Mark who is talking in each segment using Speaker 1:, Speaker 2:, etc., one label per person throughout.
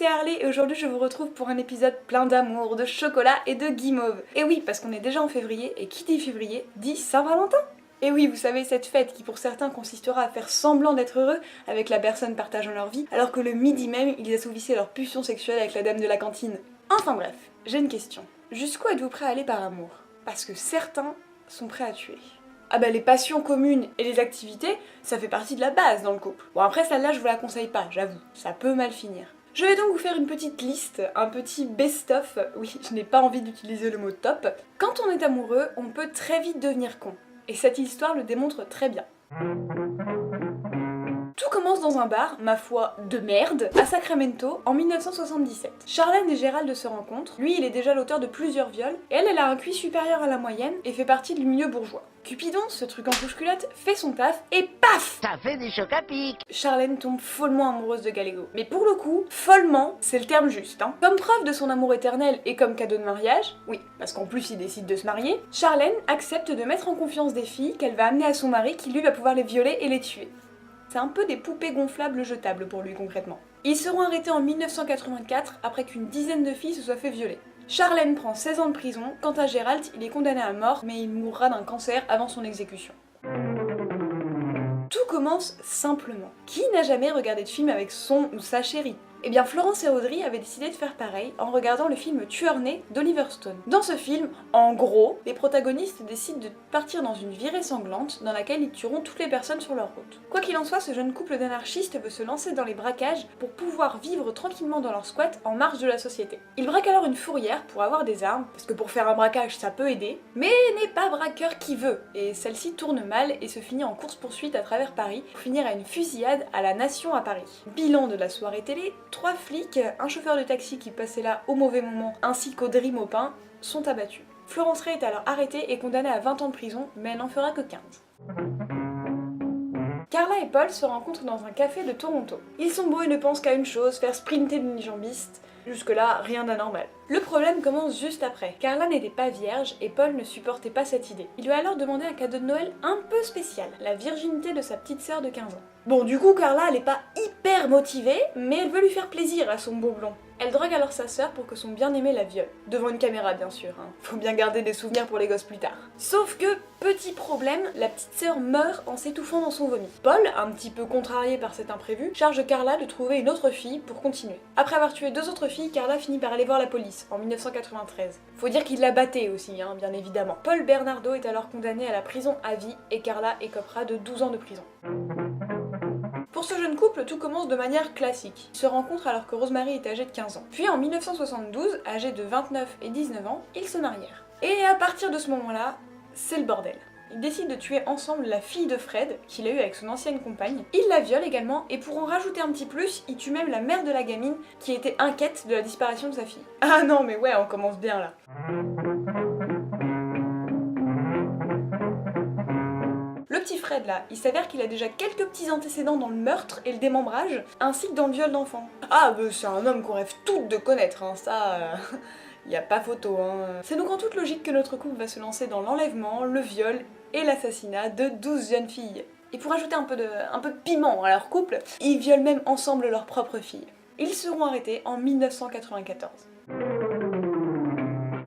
Speaker 1: c'est Harley et aujourd'hui je vous retrouve pour un épisode plein d'amour, de chocolat et de guimauve. Et oui, parce qu'on est déjà en février et qui dit février dit Saint-Valentin. Et oui, vous savez, cette fête qui pour certains consistera à faire semblant d'être heureux avec la personne partageant leur vie, alors que le midi même, ils assouvissaient leur pulsion sexuelle avec la dame de la cantine. Enfin bref, j'ai une question. Jusqu'où êtes-vous prêt à aller par amour? Parce que certains sont prêts à tuer. Ah bah les passions communes et les activités, ça fait partie de la base dans le couple. Bon après celle-là je vous la conseille pas, j'avoue, ça peut mal finir. Je vais donc vous faire une petite liste, un petit best-of, oui je n'ai pas envie d'utiliser le mot top. Quand on est amoureux, on peut très vite devenir con. Et cette histoire le démontre très bien. Tout commence dans un bar, ma foi, de merde, à Sacramento, en 1977. Charlène et Gérald se rencontrent, lui il est déjà l'auteur de plusieurs viols, et elle a un QI supérieur à la moyenne et fait partie du milieu bourgeois. Cupidon, ce truc en couche-culotte, fait son taf, et paf!
Speaker 2: Ça fait des chocs à pic.
Speaker 1: Charlène tombe follement amoureuse de Gallego. Mais pour le coup, follement, c'est le terme juste, hein. Comme preuve de son amour éternel et comme cadeau de mariage, oui, parce qu'en plus il décide de se marier, Charlène accepte de mettre en confiance des filles qu'elle va amener à son mari qui lui va pouvoir les violer et les tuer. C'est un peu des poupées gonflables jetables pour lui concrètement. Ils seront arrêtés en 1984 après qu'une dizaine de filles se soient fait violer. Charlène prend 16 ans de prison, quant à Gérald, il est condamné à mort mais il mourra d'un cancer avant son exécution. Tout commence simplement. Qui n'a jamais regardé de film avec son ou sa chérie? Eh bien Florence et Audrey avaient décidé de faire pareil en regardant le film Tueur né d'Oliver Stone. Dans ce film, en gros, les protagonistes décident de partir dans une virée sanglante dans laquelle ils tueront toutes les personnes sur leur route. Quoi qu'il en soit, ce jeune couple d'anarchistes veut se lancer dans les braquages pour pouvoir vivre tranquillement dans leur squat en marge de la société. Ils braquent alors une fourrière pour avoir des armes, parce que pour faire un braquage ça peut aider, mais n'est pas braqueur qui veut, et celle-ci tourne mal et se finit en course-poursuite à travers Paris pour finir à une fusillade à la Nation à Paris. Bilan de la soirée télé, 3 flics, un chauffeur de taxi qui passait là au mauvais moment, ainsi qu'Audrey Maupin, sont abattus. Florence Ray est alors arrêtée et condamnée à 20 ans de prison, mais elle n'en fera que 15. Carla et Paul se rencontrent dans un café de Toronto. Ils sont beaux et ne pensent qu'à une chose, faire sprinter l'unijambiste. Jusque-là, rien d'anormal. Le problème commence juste après. Carla n'était pas vierge et Paul ne supportait pas cette idée. Il lui a alors demandé un cadeau de Noël un peu spécial, la virginité de sa petite sœur de 15 ans. Bon, du coup, Carla, elle est pas hyper motivée, mais elle veut lui faire plaisir à son beau blond. Elle drogue alors sa sœur pour que son bien-aimé la viole. Devant une caméra, bien sûr, hein. Faut bien garder des souvenirs pour les gosses plus tard. Sauf que, petit problème, la petite sœur meurt en s'étouffant dans son vomi. Paul, un petit peu contrarié par cet imprévu, charge Carla de trouver une autre fille pour continuer. Après avoir tué 2 autres filles, Carla finit par aller voir la police, en 1993. Faut dire qu'il la battait aussi, hein, bien évidemment. Paul Bernardo est alors condamné à la prison à vie et Carla écopera de 12 ans de prison. Pour ce jeune couple, tout commence de manière classique. Ils se rencontrent alors que Rosemary est âgée de 15 ans. Puis en 1972, âgés de 29 et 19 ans, ils se marièrent. Et à partir de ce moment-là, c'est le bordel. Ils décident de tuer ensemble la fille de Fred, qu'il a eue avec son ancienne compagne. Ils la violent également, et pour en rajouter un petit plus, ils tuent même la mère de la gamine qui était inquiète de la disparition de sa fille. Ah non mais ouais, on commence bien là. Le petit Fred là, il s'avère qu'il a déjà quelques petits antécédents dans le meurtre et le démembrage, ainsi que dans le viol d'enfants. Ah bah c'est un homme qu'on rêve toutes de connaître, hein, ça... Y a pas photo, hein. C'est donc en toute logique que notre couple va se lancer dans l'enlèvement, le viol et l'assassinat de 12 jeunes filles. Et pour ajouter un peu de piment à leur couple, ils violent même ensemble leur propre fille. Ils seront arrêtés en 1994.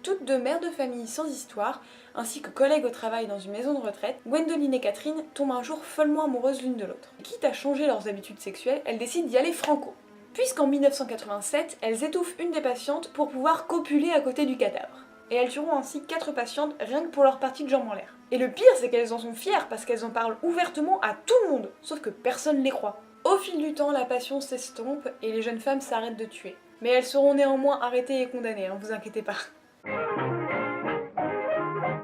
Speaker 1: Toutes deux mères de famille sans histoire, ainsi que collègues au travail dans une maison de retraite, Gwendoline et Catherine tombent un jour follement amoureuses l'une de l'autre. Quitte à changer leurs habitudes sexuelles, elles décident d'y aller franco. Puisqu'en 1987, elles étouffent une des patientes pour pouvoir copuler à côté du cadavre. Et elles tueront ainsi 4 patientes rien que pour leur partie de jambes en l'air. Et le pire, c'est qu'elles en sont fières parce qu'elles en parlent ouvertement à tout le monde, sauf que personne les croit. Au fil du temps, la passion s'estompe et les jeunes femmes s'arrêtent de tuer. Mais elles seront néanmoins arrêtées et condamnées, hein, vous inquiétez pas.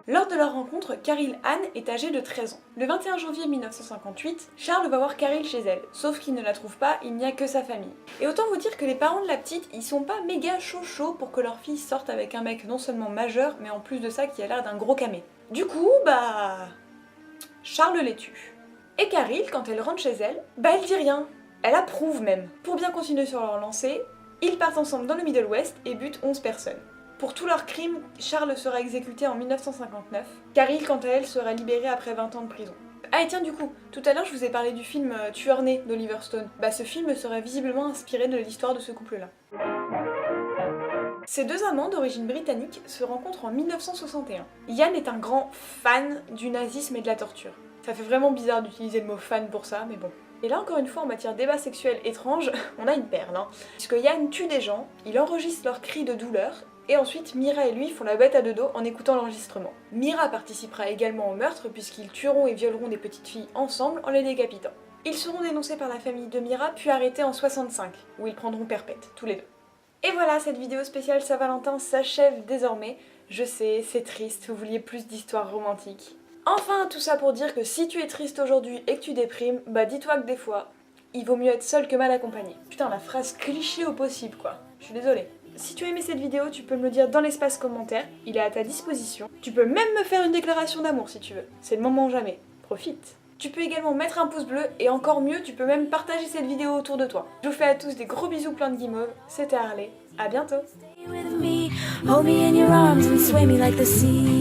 Speaker 1: Lors de leur rencontre, Caril Anne est âgée de 13 ans. Le 21 janvier 1958, Charles va voir Caril chez elle, sauf qu'il ne la trouve pas, il n'y a que sa famille. Et autant vous dire que les parents de la petite, ils sont pas méga chaud pour que leur fille sorte avec un mec non seulement majeur, mais en plus de ça qui a l'air d'un gros camé. Du coup, Charles les tue. Et Caril, quand elle rentre chez elle, elle dit rien. Elle approuve même. Pour bien continuer sur leur lancée, ils partent ensemble dans le Middle West et butent 11 personnes. Pour tous leurs crimes, Charles sera exécuté en 1959. Caril, quant à elle, sera libérée après 20 ans de prison. Ah et tiens du coup, tout à l'heure je vous ai parlé du film Tueur né d'Oliver Stone. Bah ce film serait visiblement inspiré de l'histoire de ce couple-là. Ces deux amants d'origine britannique se rencontrent en 1961. Ian est un grand fan du nazisme et de la torture. Ça fait vraiment bizarre d'utiliser le mot fan pour ça, mais bon. Et là encore une fois en matière débat sexuel étrange, on a une perle, hein. Puisque Ian tue des gens, il enregistre leurs cris de douleur, et ensuite Mira et lui font la bête à deux dos en écoutant l'enregistrement. Mira participera également au meurtre puisqu'ils tueront et violeront des petites filles ensemble en les décapitant. Ils seront dénoncés par la famille de Mira puis arrêtés en 65, où ils prendront perpète, tous les deux. Et voilà, cette vidéo spéciale Saint-Valentin s'achève désormais. Je sais, c'est triste, vous vouliez plus d'histoires romantiques. Enfin, tout ça pour dire que si tu es triste aujourd'hui et que tu déprimes, bah dis-toi que des fois, il vaut mieux être seul que mal accompagné. Putain, la phrase cliché au possible quoi, je suis désolée. Si tu as aimé cette vidéo, tu peux me le dire dans l'espace commentaire, il est à ta disposition. Tu peux même me faire une déclaration d'amour si tu veux, c'est le moment jamais, profite. Tu peux également mettre un pouce bleu et encore mieux, tu peux même partager cette vidéo autour de toi. Je vous fais à tous des gros bisous plein de guimauve, c'était Harley, à bientôt. Hold me in your arms and sway me like the sea.